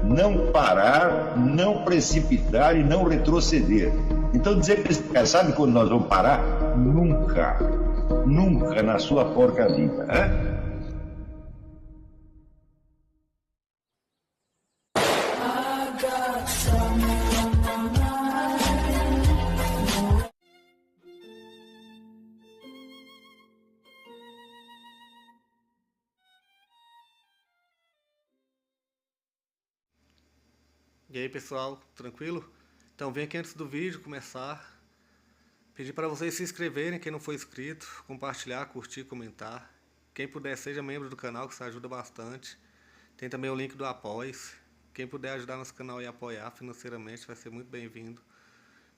não parar, não precipitar e não retroceder. Então dizer para esse cara, sabe quando nós vamos parar? Nunca. Nunca na sua porca vida. Né? E aí pessoal, tranquilo? Então vem aqui antes do vídeo começar, pedir para vocês se inscreverem, quem não for inscrito, compartilhar, curtir, comentar. Quem puder seja membro do canal, que isso ajuda bastante. Tem também o link do Apoia-se. Quem puder ajudar nosso canal e apoiar financeiramente vai ser muito bem-vindo.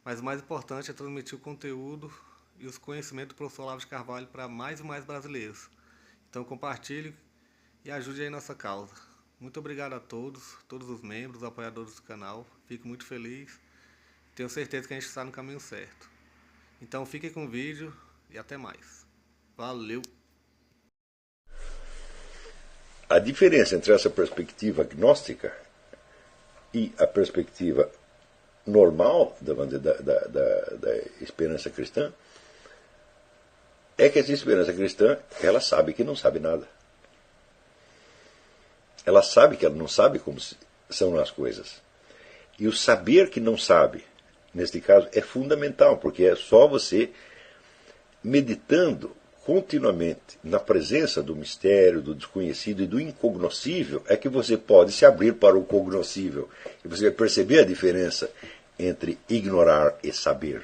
Mas o mais importante é transmitir o conteúdo e os conhecimentos do professor Olavo de Carvalho para mais e mais brasileiros. Então compartilhe e ajude aí nossa causa. Muito obrigado a todos os membros, apoiadores do canal. Fico muito feliz. Tenho certeza que a gente está no caminho certo. Então fiquem com o vídeo e até mais. Valeu! A diferença entre essa perspectiva gnóstica e a perspectiva normal da esperança cristã é que essa esperança cristã, ela sabe que não sabe nada. Ela sabe que ela não sabe como são as coisas. E o saber que não sabe, neste caso, é fundamental, porque é só você meditando continuamente na presença do mistério, do desconhecido e do incognoscível, é que você pode se abrir para o cognoscível. E você vai perceber a diferença entre ignorar e saber.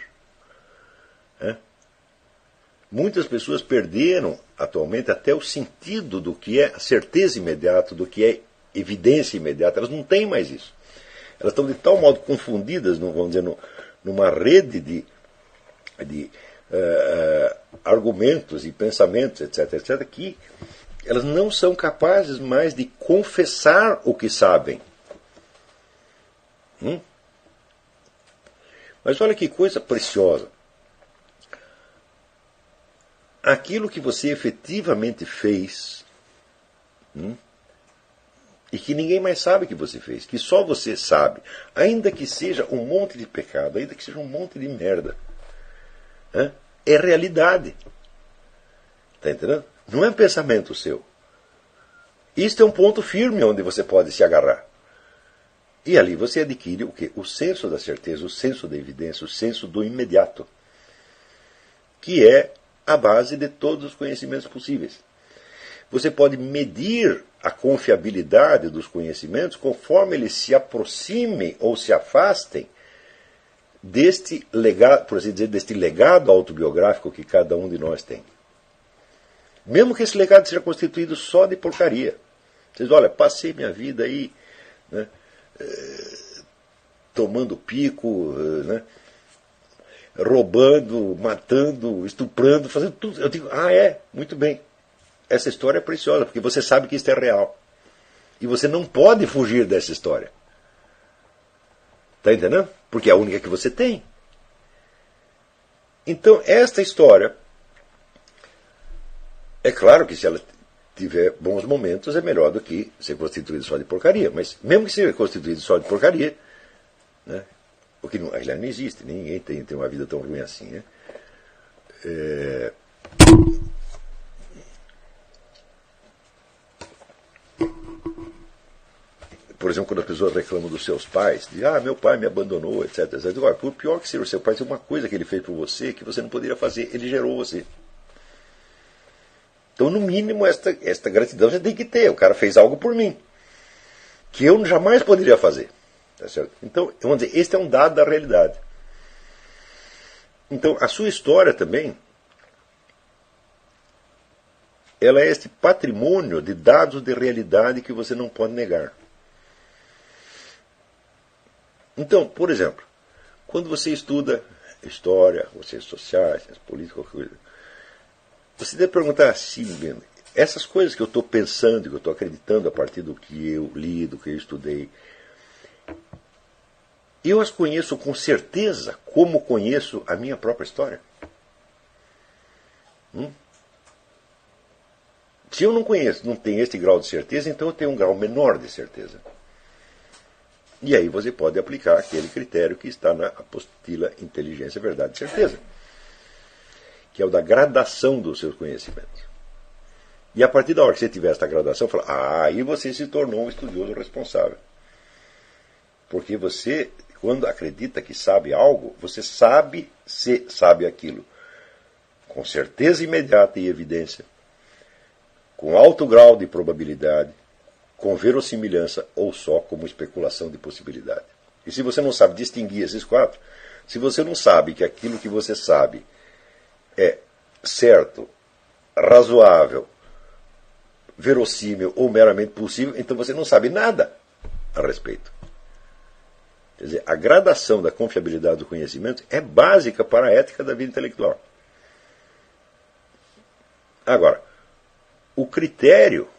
Muitas pessoas perderam atualmente até o sentido do que é certeza imediata, do que é evidência imediata. Elas não têm mais isso. Elas estão de tal modo confundidas, vamos dizer, numa rede de argumentos e pensamentos, etc., que elas não são capazes mais de confessar o que sabem. Mas olha que coisa preciosa. Aquilo que você efetivamente fez, e que ninguém mais sabe que você fez, que só você sabe, ainda que seja um monte de pecado, ainda que seja um monte de merda, é realidade. Está entendendo? Não é um pensamento seu. Isto é um ponto firme onde você pode se agarrar. E ali você adquire o quê? O senso da certeza, o senso da evidência, o senso do imediato, que é a base de todos os conhecimentos possíveis. Você pode medir a confiabilidade dos conhecimentos conforme eles se aproximem ou se afastem deste legado, por assim dizer, deste legado autobiográfico que cada um de nós tem. Mesmo que esse legado seja constituído só de porcaria. Vocês olha, passei minha vida aí, né, tomando pico, né, roubando, matando, estuprando, fazendo tudo. Eu digo, muito bem. Essa história é preciosa, porque você sabe que isto é real. E você não pode fugir dessa história. Está entendendo? Porque é a única que você tem. Então, esta história, é claro que se ela tiver bons momentos, é melhor do que ser constituída só de porcaria. Mas mesmo que seja constituída só de porcaria, né, o que não, aliás, não existe, ninguém tem uma vida tão ruim assim. Né? Por exemplo, quando as pessoas reclamam dos seus pais, de meu pai me abandonou, etc. Agora, por pior que seja o seu pai, tem uma coisa que ele fez por você que você não poderia fazer, ele gerou você. Então, no mínimo, esta gratidão você tem que ter. O cara fez algo por mim, que eu jamais poderia fazer. Tá certo? Então, vamos dizer, este é um dado da realidade. Então, a sua história também, ela é este patrimônio de dados de realidade que você não pode negar. Então, por exemplo, quando você estuda história, ou ciências sociais, ciências políticas, qualquer coisa, você deve perguntar assim mesmo, essas coisas que eu estou pensando, que eu estou acreditando a partir do que eu li, do que eu estudei, eu as conheço com certeza como conheço a minha própria história? Se eu não conheço, não tenho este grau de certeza, então eu tenho um grau menor de certeza. E aí você pode aplicar aquele critério que está na apostila Inteligência, Verdade e Certeza, que é o da gradação dos seus conhecimentos. E a partir da hora que você tiver essa gradação, fala, aí você se tornou um estudioso responsável. Porque você, quando acredita que sabe algo, você sabe se sabe aquilo. Com certeza imediata e evidência, com alto grau de probabilidade, com verossimilhança ou só como especulação de possibilidade. E se você não sabe distinguir esses quatro, se você não sabe que aquilo que você sabe é certo, razoável, verossímil ou meramente possível, então você não sabe nada a respeito. Quer dizer, a gradação da confiabilidade do conhecimento é básica para a ética da vida intelectual. Agora, o critério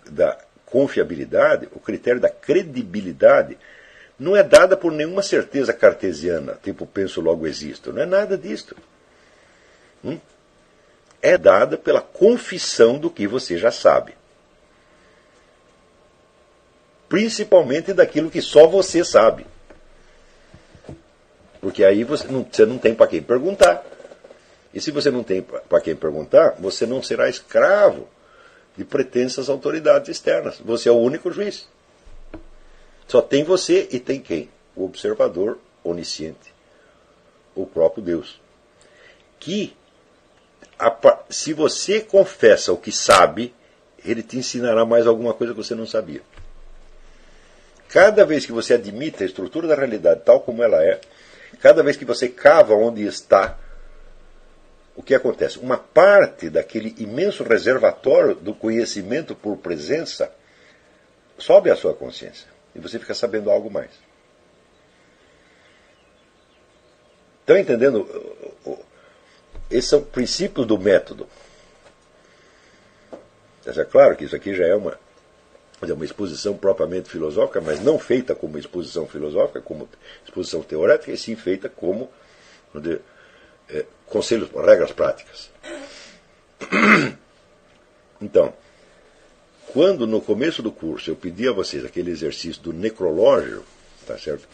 da confiabilidade, o critério da credibilidade, não é dada por nenhuma certeza cartesiana, tipo penso logo existo. Não é nada disto. É dada pela confissão do que você já sabe. Principalmente daquilo que só você sabe. Porque aí você não tem para quem perguntar. E se você não tem para quem perguntar, você não será escravo de pretensas autoridades externas. Você é o único juiz. Só tem você e tem quem? O observador onisciente. O próprio Deus. Que, se você confessa o que sabe, ele te ensinará mais alguma coisa que você não sabia. Cada vez que você admite a estrutura da realidade tal como ela é, cada vez que você cava onde está, o que acontece? Uma parte daquele imenso reservatório do conhecimento por presença sobe à sua consciência. E você fica sabendo algo mais. Estão entendendo? Esses são princípios do método. É claro que isso aqui já é uma exposição propriamente filosófica, mas não feita como exposição filosófica, como exposição teorética, e sim feita como conselhos, regras práticas. Então, quando no começo do curso eu pedi a vocês aquele exercício do necrológio, tá certo?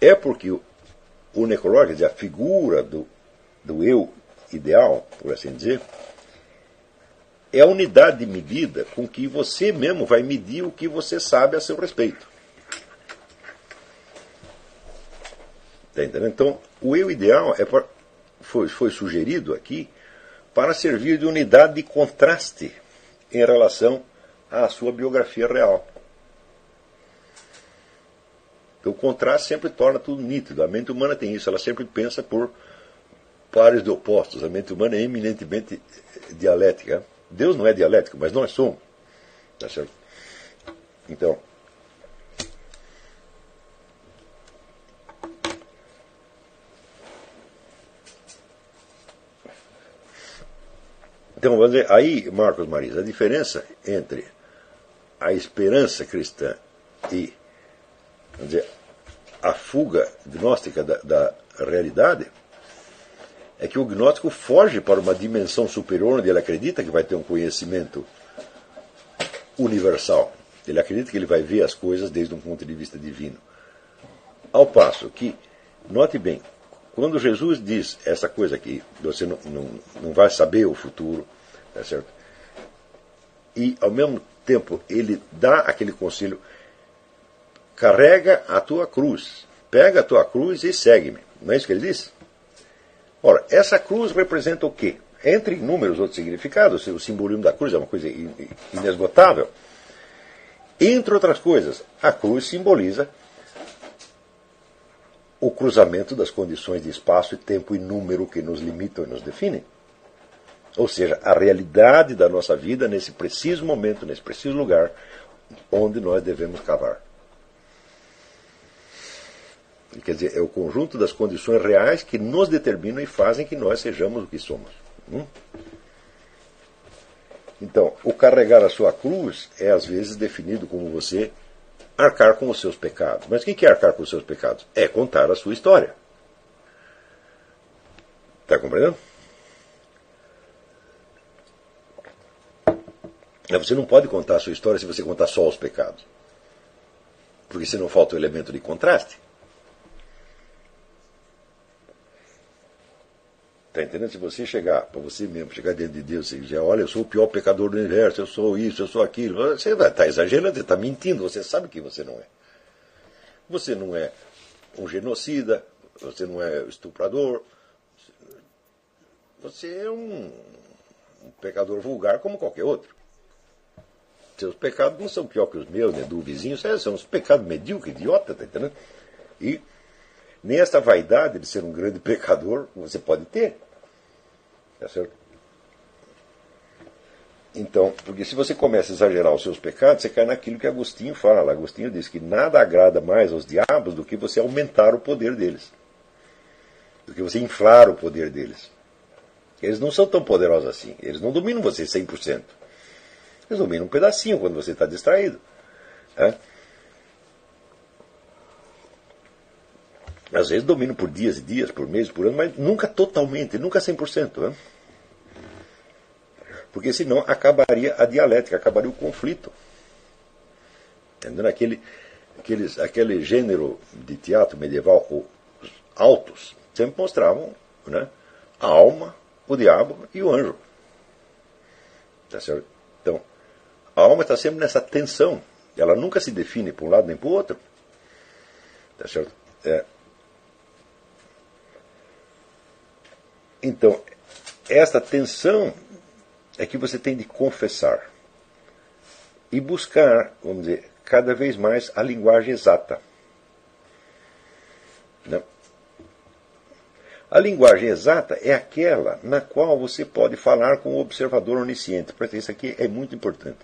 É porque o necrológio, quer dizer, a figura do eu ideal, por assim dizer, é a unidade de medida com que você mesmo vai medir o que você sabe a seu respeito. Tá entendendo? Então, o eu ideal foi sugerido aqui para servir de unidade de contraste em relação à sua biografia real. Então, o contraste sempre torna tudo nítido. A mente humana tem isso, ela sempre pensa por pares de opostos. A mente humana é eminentemente dialética. Deus não é dialético, mas nós somos. Tá certo? Então, vamos dizer, aí, Marcos Marisa, a diferença entre a esperança cristã e, vamos dizer, a fuga gnóstica da realidade é que o gnóstico foge para uma dimensão superior onde ele acredita que vai ter um conhecimento universal. Ele acredita que ele vai ver as coisas desde um ponto de vista divino. Ao passo que, note bem, quando Jesus diz essa coisa aqui, você não vai saber o futuro, tá certo? E, ao mesmo tempo, ele dá aquele conselho, carrega a tua cruz, pega a tua cruz e segue-me. Não é isso que ele diz? Ora, essa cruz representa o quê? Entre inúmeros outros significados, o simbolismo da cruz é uma coisa inesgotável. Entre outras coisas, a cruz simboliza o cruzamento das condições de espaço e tempo e número que nos limitam e nos definem. Ou seja, a realidade da nossa vida nesse preciso momento, nesse preciso lugar, onde nós devemos cavar. Quer dizer, é o conjunto das condições reais que nos determinam e fazem que nós sejamos o que somos. Então, o carregar a sua cruz é às vezes definido como você arcar com os seus pecados. Mas o que é arcar com os seus pecados? É contar a sua história. Está compreendendo? Você não pode contar a sua história se você contar só os pecados. Porque senão falta o elemento de contraste. Está entendendo? Se você chegar, para você mesmo, chegar diante de Deus e dizer, olha, eu sou o pior pecador do universo, eu sou isso, eu sou aquilo, você vai estar exagerando, você está mentindo, você sabe que você não é. Você não é um genocida, você não é estuprador, você é um pecador vulgar como qualquer outro. Seus pecados não são pior que os meus, nem do vizinho, são os pecados medíocres, idiota, tá entendendo? E nem essa vaidade de ser um grande pecador você pode ter. Tá certo? Então, porque se você começa a exagerar os seus pecados, você cai naquilo que Agostinho fala. Agostinho diz que nada agrada mais aos diabos do que você aumentar o poder deles. Do que você inflar o poder deles. Eles não são tão poderosos assim. Eles não dominam você 100%. Eles dominam um pedacinho quando você está distraído. Às vezes dominam por dias e dias, por meses, por ano, mas nunca totalmente, nunca 100%. Porque senão acabaria a dialética, acabaria o conflito. Entendeu? Aquele gênero de teatro medieval, os autos, sempre mostravam, né, a alma, o diabo e o anjo. Tá certo? Então, a alma está sempre nessa tensão. Ela nunca se define para um lado nem para o outro. Tá certo? Então, esta tensão é que você tem de confessar e buscar, vamos dizer, cada vez mais a linguagem exata. Né? A linguagem exata é aquela na qual você pode falar com o observador onisciente. Isso aqui é muito importante.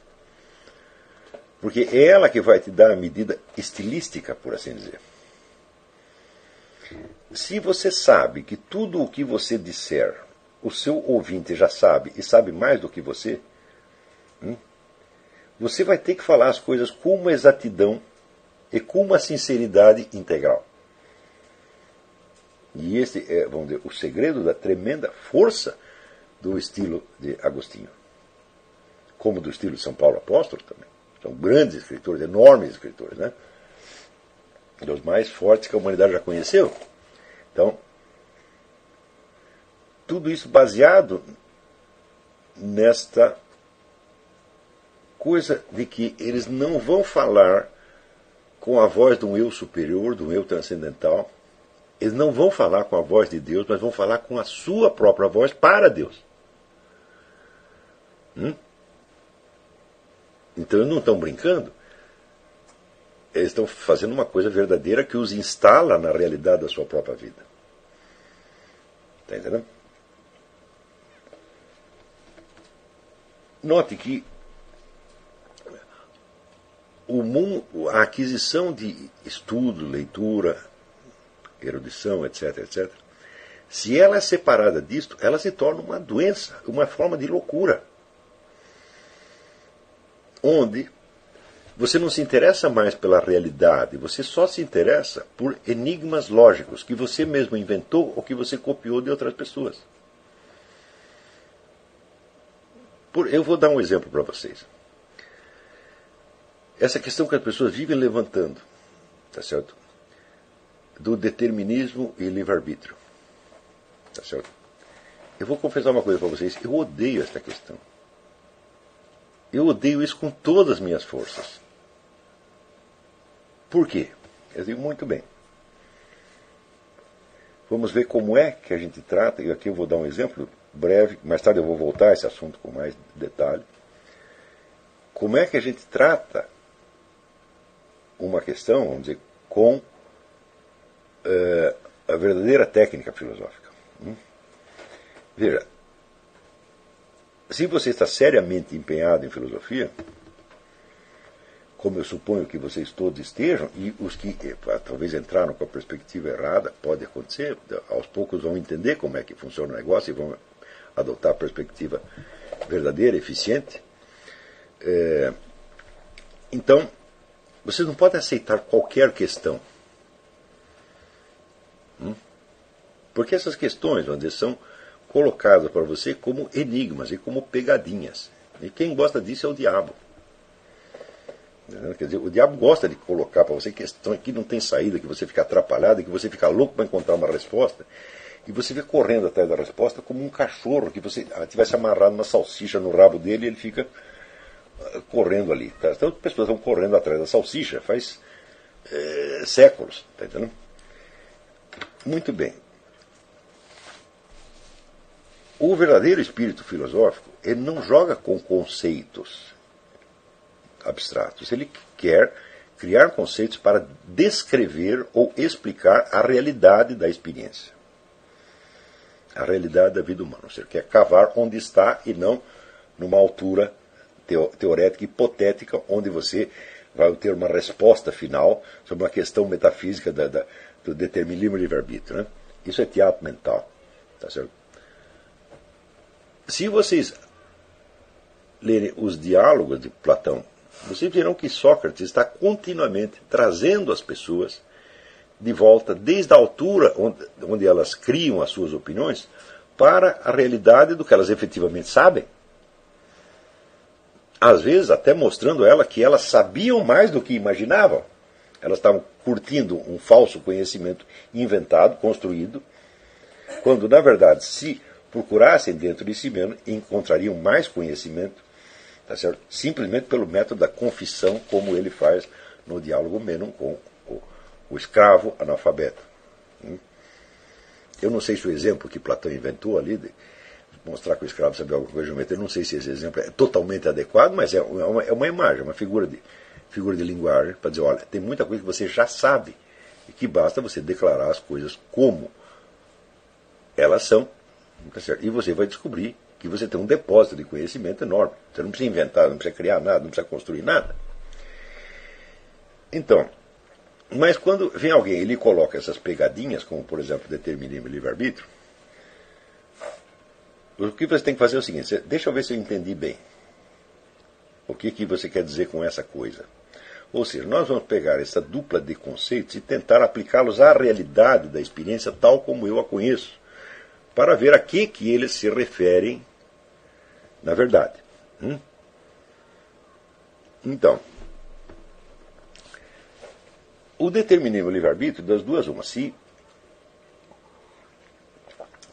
Porque é ela que vai te dar a medida estilística, por assim dizer. Se você sabe que tudo o que você disser, o seu ouvinte já sabe e sabe mais do que você, você vai ter que falar as coisas com uma exatidão e com uma sinceridade integral. E esse é, vamos dizer, o segredo da tremenda força do estilo de Agostinho. Como do estilo de São Paulo Apóstolo também. São grandes escritores, enormes escritores, né? Dos mais fortes que a humanidade já conheceu. Então, tudo isso baseado nesta coisa de que eles não vão falar com a voz de um eu superior, de um eu transcendental. Eles não vão falar com a voz de Deus, mas vão falar com a sua própria voz para Deus. Então eles não estão brincando. Eles estão fazendo uma coisa verdadeira que os instala na realidade da sua própria vida. Está entendendo? Note que a aquisição de estudo, leitura, erudição, etc., etc., se ela é separada disto, ela se torna uma doença, uma forma de loucura. Onde você não se interessa mais pela realidade, você só se interessa por enigmas lógicos que você mesmo inventou ou que você copiou de outras pessoas. Eu vou dar um exemplo para vocês. Essa questão que as pessoas vivem levantando, tá certo? Do determinismo e livre-arbítrio. Tá certo? Eu vou confessar uma coisa para vocês, eu odeio esta questão. Eu odeio isso com todas as minhas forças. Por quê? Eu digo muito bem. Vamos ver como é que a gente trata, e aqui eu vou dar um exemplo breve, mais tarde eu vou voltar a esse assunto com mais detalhe. Como é que a gente trata uma questão, vamos dizer, com a verdadeira técnica filosófica. Veja, se você está seriamente empenhado em filosofia, como eu suponho que vocês todos estejam, e os que talvez entraram com a perspectiva errada, pode acontecer, aos poucos vão entender como é que funciona o negócio e vão adotar a perspectiva verdadeira, eficiente. Então, vocês não podem aceitar qualquer questão. Porque essas questões, vamos dizer, são colocadas para você como enigmas e como pegadinhas. E quem gosta disso é o diabo. Quer dizer, o diabo gosta de colocar para você questão que não tem saída, que você fica atrapalhado, que você fica louco para encontrar uma resposta, e você fica correndo atrás da resposta como um cachorro que você tivesse amarrado uma salsicha no rabo dele e ele fica correndo ali. Tá? Então as pessoas estão correndo atrás da salsicha faz séculos. Tá entendendo? Muito bem. O verdadeiro espírito filosófico, ele não joga com conceitos abstratos. Ele quer criar conceitos para descrever ou explicar a realidade da experiência. A realidade da vida humana. Ou seja, quer cavar onde está e não numa altura teorética hipotética, onde você vai ter uma resposta final sobre uma questão metafísica do determinismo e livre-arbítrio. Né? Isso é teatro mental. Tá certo? Se vocês lerem os diálogos de Platão, vocês verão que Sócrates está continuamente trazendo as pessoas de volta, desde a altura onde elas criam as suas opiniões, para a realidade do que elas efetivamente sabem. Às vezes até mostrando a ela que elas sabiam mais do que imaginavam. Elas estavam curtindo um falso conhecimento inventado, construído, quando na verdade, se procurassem dentro de si mesmo, encontrariam mais conhecimento, tá certo? Simplesmente pelo método da confissão, como ele faz no diálogo Mênon com o escravo analfabeto. Eu não sei se o exemplo que Platão inventou ali, de mostrar que o escravo sabia alguma coisa de geometria, eu não sei se esse exemplo é totalmente adequado, mas é uma imagem, uma figura de linguagem, para dizer, olha, tem muita coisa que você já sabe, e que basta você declarar as coisas como elas são, tá certo? E você vai descobrir que você tem um depósito de conhecimento enorme. Você não precisa inventar, não precisa criar nada, não precisa construir nada. Então, mas quando vem alguém e lhe coloca essas pegadinhas, como por exemplo determinismo e livre-arbítrio, o que você tem que fazer é o seguinte, deixa eu ver se eu entendi bem. O que você quer dizer com essa coisa? Ou seja, nós vamos pegar essa dupla de conceitos e tentar aplicá-los à realidade da experiência tal como eu a conheço, para ver a que eles se referem na verdade. Então, o determinismo e o livre-arbítrio, das duas uma. Se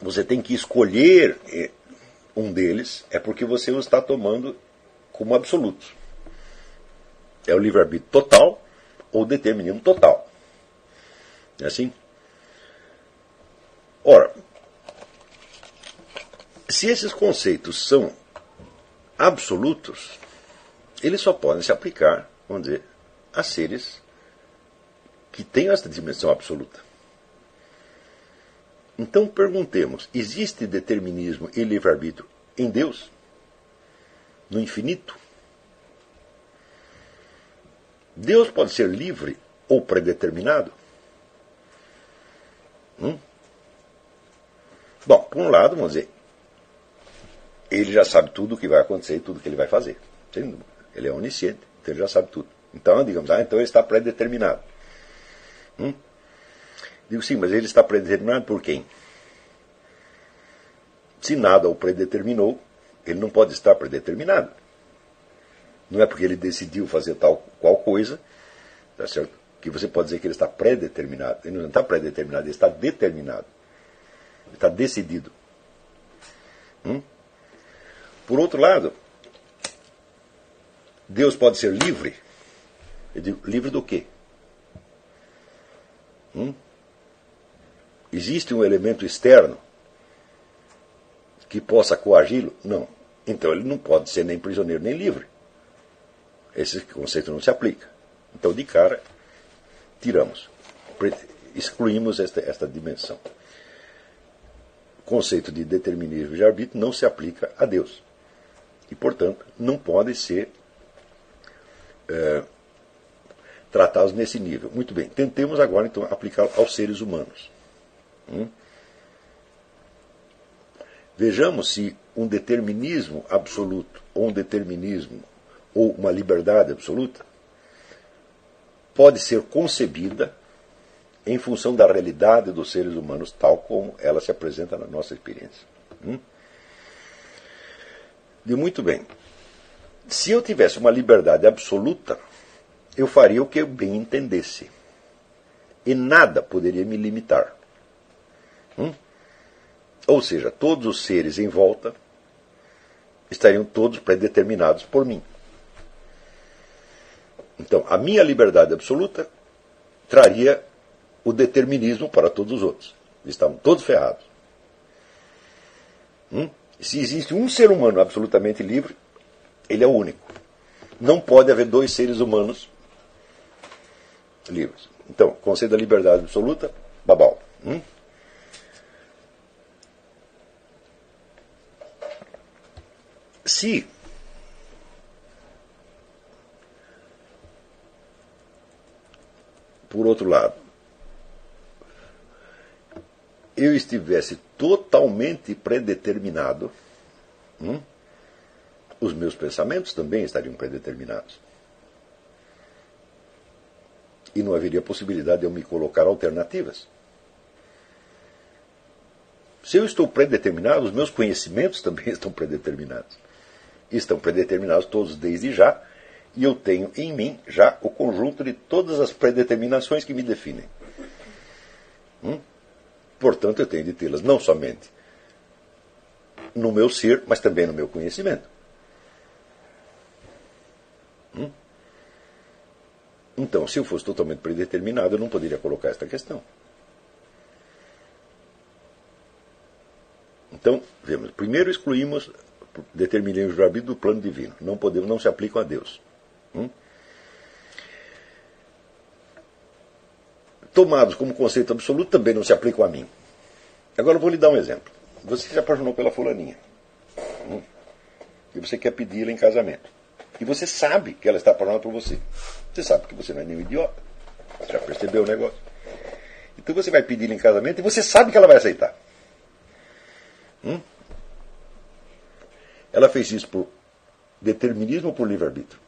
você tem que escolher um deles, é porque você o está tomando como absoluto. É o livre-arbítrio total ou o determinismo total. É assim? Ora, se esses conceitos são absolutos, eles só podem se aplicar, vamos dizer, a seres que têm essa dimensão absoluta. Então perguntemos, existe determinismo e livre-arbítrio em Deus? No infinito? Deus pode ser livre ou predeterminado? Bom, por um lado, vamos dizer, ele já sabe tudo o que vai acontecer e tudo o que ele vai fazer. Ele é onisciente, então ele já sabe tudo. Então, digamos, então ele está predeterminado. Digo, sim, mas ele está predeterminado por quem? Se nada o predeterminou, ele não pode estar predeterminado. Não é porque ele decidiu fazer tal qual coisa, tá certo? Que você pode dizer que ele está predeterminado. Ele não está predeterminado, ele está determinado. Ele está decidido. Por outro lado, Deus pode ser livre. Eu digo, livre do quê? Existe um elemento externo que possa coagi-lo? Não. Então ele não pode ser nem prisioneiro nem livre. Esse conceito não se aplica. Então, de cara, tiramos, excluímos esta dimensão. O conceito de determinismo e de arbítrio não se aplica a Deus. E, portanto, não podem ser tratados nesse nível. Muito bem, tentemos agora, então, aplicá-lo aos seres humanos. Vejamos se um determinismo absoluto, ou um determinismo, ou uma liberdade absoluta, pode ser concebida em função da realidade dos seres humanos, tal como ela se apresenta na nossa experiência. E muito bem. Se eu tivesse uma liberdade absoluta, eu faria o que eu bem entendesse. E nada poderia me limitar. Ou seja, todos os seres em volta estariam todos predeterminados por mim. Então, a minha liberdade absoluta traria o determinismo para todos os outros. Eles estavam todos ferrados. Se existe um ser humano absolutamente livre, ele é o único. Não pode haver dois seres humanos livres. Então, conceito da liberdade absoluta, babau. Se por outro lado, eu estivesse totalmente predeterminado, os meus pensamentos também estariam predeterminados. E não haveria possibilidade de eu me colocar alternativas. Se eu estou predeterminado, os meus conhecimentos também estão predeterminados. Estão predeterminados todos desde já, e eu tenho em mim já o conjunto de todas as predeterminações que me definem. Portanto, eu tenho de tê-las não somente no meu ser, mas também no meu conhecimento. Então, se eu fosse totalmente predeterminado, eu não poderia colocar esta questão. Então, vemos, primeiro excluímos, determinemos o arbítrio do plano divino. Não podemos, não se aplicam a Deus. Tomados como conceito absoluto, também não se aplicam a mim. Agora eu vou lhe dar um exemplo. Você se apaixonou pela fulaninha. E você quer pedi-la em casamento. E você sabe que ela está apaixonada por você. Você sabe que você não é nenhum idiota. Você já percebeu o negócio. Então você vai pedi-la em casamento e você sabe que ela vai aceitar. Ela fez isso por determinismo ou por livre-arbítrio?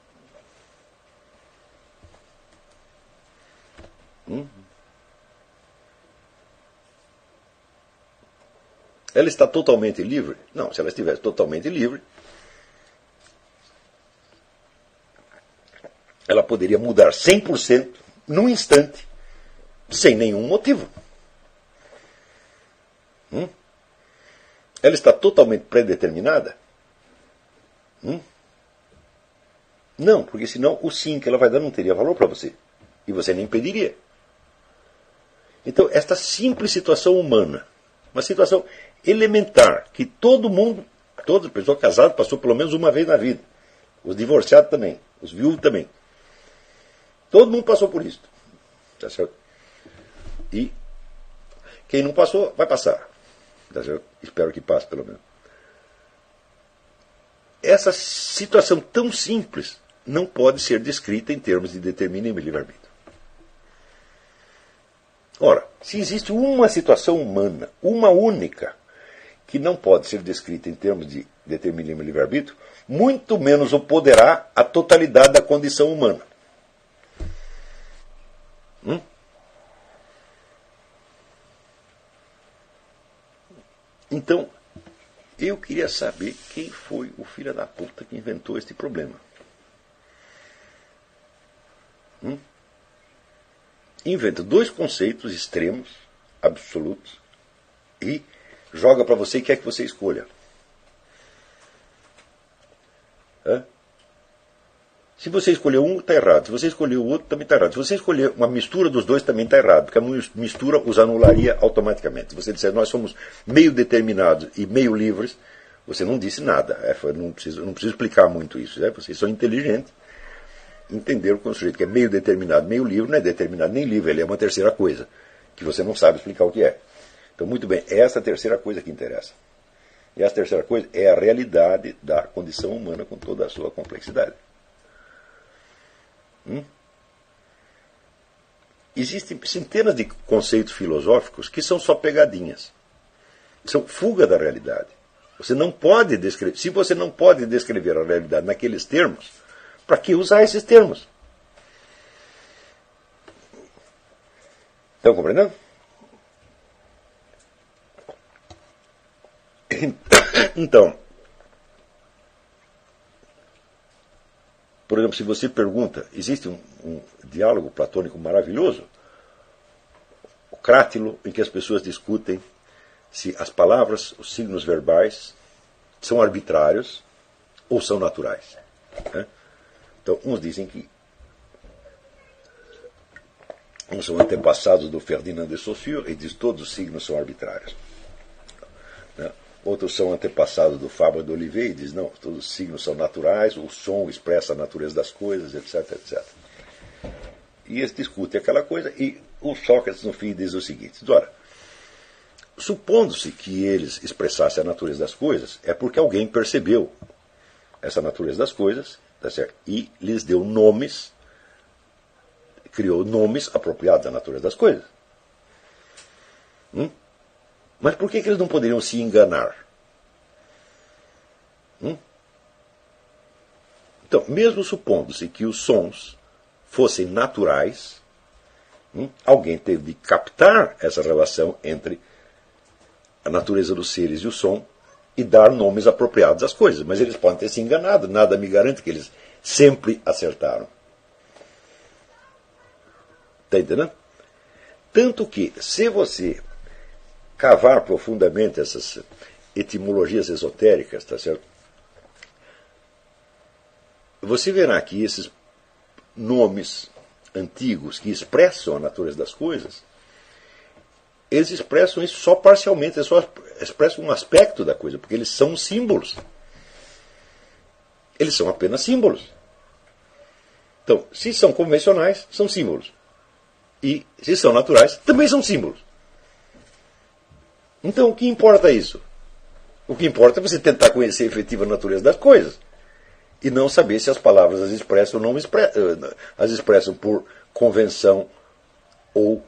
Ela está totalmente livre? Não, se ela estivesse totalmente livre, ela poderia mudar 100% num instante, sem nenhum motivo. Ela está totalmente predeterminada? Não, porque senão o sim que ela vai dar não teria valor para você. E você nem pediria. Então, esta simples situação humana, uma situação elementar, que todo mundo, toda pessoa casada passou pelo menos uma vez na vida. Os divorciados também, os viúvos também. Todo mundo passou por isso. Tá certo? E quem não passou, vai passar. Tá certo? Espero que passe, pelo menos. Essa situação tão simples não pode ser descrita em termos de determinismo e livre-arbítrio. Ora, se existe uma situação humana, uma única, que não pode ser descrita em termos de determinismo e livre-arbítrio, muito menos o poderá a totalidade da condição humana. Então, eu queria saber quem foi o filho da puta que inventou este problema. Inventa dois conceitos extremos, absolutos, e joga para você e quer que você escolha. Se você escolher um, está errado. Se você escolher o outro, também está errado. Se você escolher uma mistura dos dois, também está errado, porque a mistura os anularia automaticamente. Se você disser, nós somos meio determinados e meio livres, você não disse nada. Não preciso explicar muito isso. Vocês são inteligentes, entenderam que o sujeito que é meio determinado, meio livre, não é determinado nem livre, ele é uma terceira coisa, que você não sabe explicar o que é. Então, muito bem, é essa terceira coisa que interessa. E essa terceira coisa é a realidade da condição humana com toda a sua complexidade. Existem centenas de conceitos filosóficos que são só pegadinhas. São fuga da realidade. Você não pode descrever. Se você não pode descrever a realidade naqueles termos, para que usar esses termos? Estão compreendendo? Então, por exemplo, se você pergunta, existe um diálogo platônico maravilhoso, o Crátilo, em que as pessoas discutem se as palavras, os signos verbais, são arbitrários ou são naturais. Né? Então, uns dizem que uns são antepassados do Ferdinand de Saussure e diz que todos os signos são arbitrários. Né? Outros são antepassados do Fabre d'Olivet e diz não, todos os signos são naturais, o som expressa a natureza das coisas, etc, etc. E eles discutem aquela coisa e o Sócrates, no fim, diz o seguinte: ora, supondo-se que eles expressassem a natureza das coisas, é porque alguém percebeu essa natureza das coisas, tá certo? E lhes deu nomes, criou nomes apropriados à natureza das coisas. Mas por que eles não poderiam se enganar? Então, mesmo supondo-se que os sons fossem naturais, alguém teve de captar essa relação entre a natureza dos seres e o som e dar nomes apropriados às coisas. Mas eles podem ter se enganado, nada me garante que eles sempre acertaram. Está entendendo? Tanto que, se você cavar profundamente essas etimologias esotéricas, tá certo? Você verá que esses nomes antigos que expressam a natureza das coisas, eles expressam isso só parcialmente, eles só expressam um aspecto da coisa, porque eles são símbolos. Eles são apenas símbolos. Então, se são convencionais, são símbolos. E se são naturais, também são símbolos. Então, o que importa é isso? O que importa é você tentar conhecer a efetiva natureza das coisas. E não saber se as palavras as expressam ou não as expressam por convenção ou,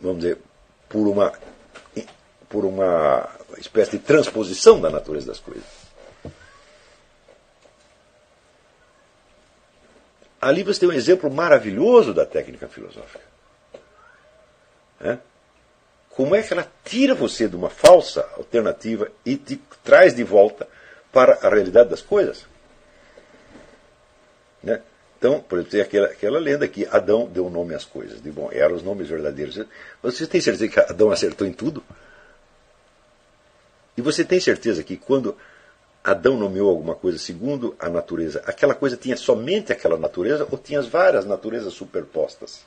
vamos dizer, por uma espécie de transposição da natureza das coisas. Ali você tem um exemplo maravilhoso da técnica filosófica. Como é que ela tira você de uma falsa alternativa e te traz de volta para a realidade das coisas? Então, por exemplo, tem aquela lenda que Adão deu um nome às coisas. Bom, eram os nomes verdadeiros. Você tem certeza que Adão acertou em tudo? E você tem certeza que quando Adão nomeou alguma coisa segundo a natureza, aquela coisa tinha somente aquela natureza ou tinha várias naturezas superpostas?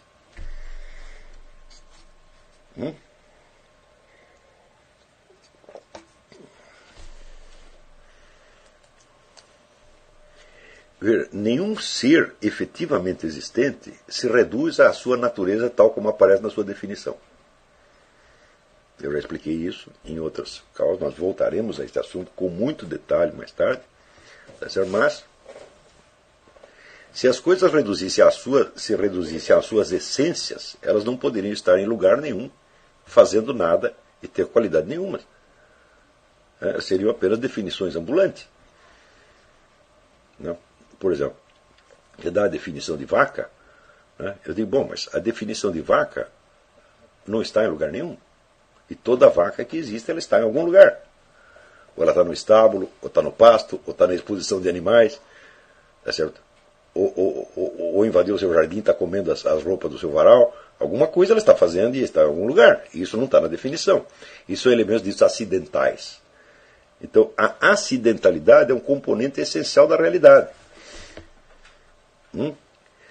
Nenhum ser efetivamente existente se reduz à sua natureza tal como aparece na sua definição. Eu já expliquei isso em outras causas, nós voltaremos a este assunto com muito detalhe mais tarde. Mas, se as coisas se reduzissem às suas essências, elas não poderiam estar em lugar nenhum, fazendo nada e ter qualidade nenhuma. Seriam apenas definições ambulantes. Não? Por exemplo, você dá a definição de vaca, eu digo, bom, mas a definição de vaca não está em lugar nenhum. E toda vaca que existe, ela está em algum lugar. Ou ela está no estábulo, ou está no pasto, ou está na exposição de animais, tá certo? Ou invadiu o seu jardim, está comendo as roupas do seu varal. Alguma coisa ela está fazendo e está em algum lugar. E isso não está na definição. Isso são elementos ditos acidentais. Então, a acidentalidade é um componente essencial da realidade.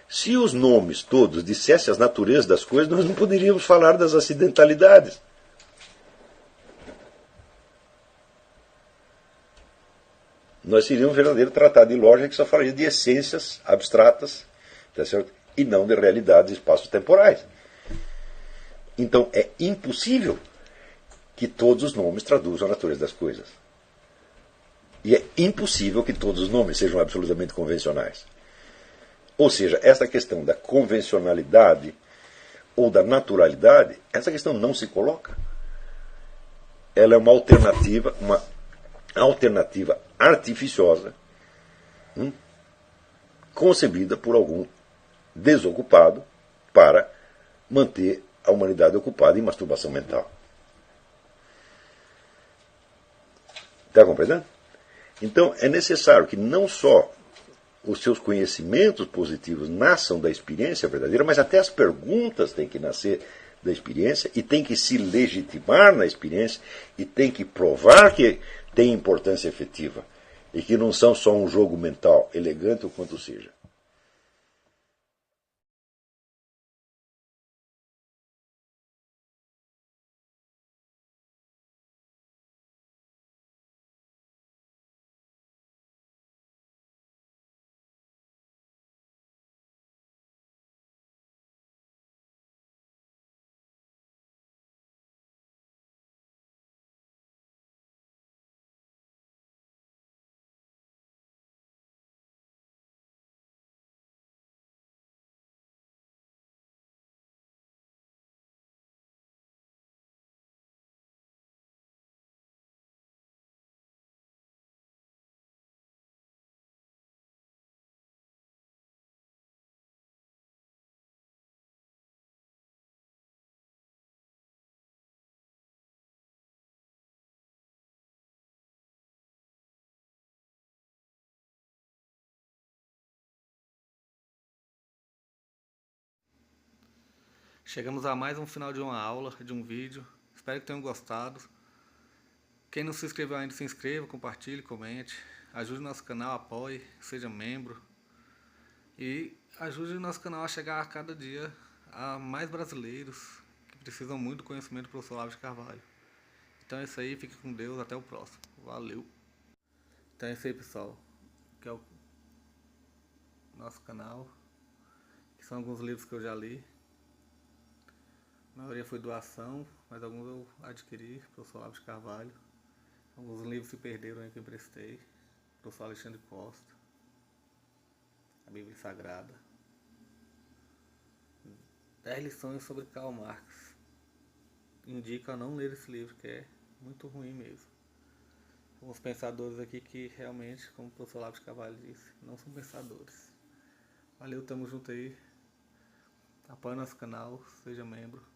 Se os nomes todos dissessem as naturezas das coisas, nós não poderíamos falar das acidentalidades. Nós seríamos um verdadeiro tratado de lógica que só falaria de essências abstratas, tá certo? E não de realidades espaço-temporais. Então é impossível que todos os nomes traduzam a natureza das coisas. E é impossível que todos os nomes sejam absolutamente convencionais. Ou seja, essa questão da convencionalidade ou da naturalidade, essa questão não se coloca. Ela é uma alternativa artificiosa, concebida por algum desocupado para manter a humanidade ocupada em masturbação mental. Está compreendendo? Então é necessário que não só os seus conhecimentos positivos nasçam da experiência verdadeira, mas até as perguntas têm que nascer da experiência e tem que se legitimar na experiência e tem que provar que tem importância efetiva e que não são só um jogo mental, elegante o quanto seja. Chegamos a mais um final de uma aula, de um vídeo. Espero que tenham gostado. Quem não se inscreveu ainda, se inscreva, compartilhe, comente. Ajude o nosso canal, apoie, seja membro. E ajude o nosso canal a chegar a cada dia a mais brasileiros que precisam muito do conhecimento do professor Olavo de Carvalho. Então é isso aí, fique com Deus, até o próximo. Valeu! Então é isso aí, pessoal. Que é o nosso canal. Que são alguns livros que eu já li. A maioria foi doação, mas alguns eu adquiri, professor Olavo de Carvalho. Alguns livros se perderam aí que eu emprestei, professor Alexandre Costa, a Bíblia Sagrada. 10 lições sobre Karl Marx. Indico a não ler esse livro, que é muito ruim mesmo. Alguns pensadores aqui que realmente, como o professor Olavo de Carvalho disse, não são pensadores. Valeu, tamo junto aí. Apoie nosso canal, seja membro.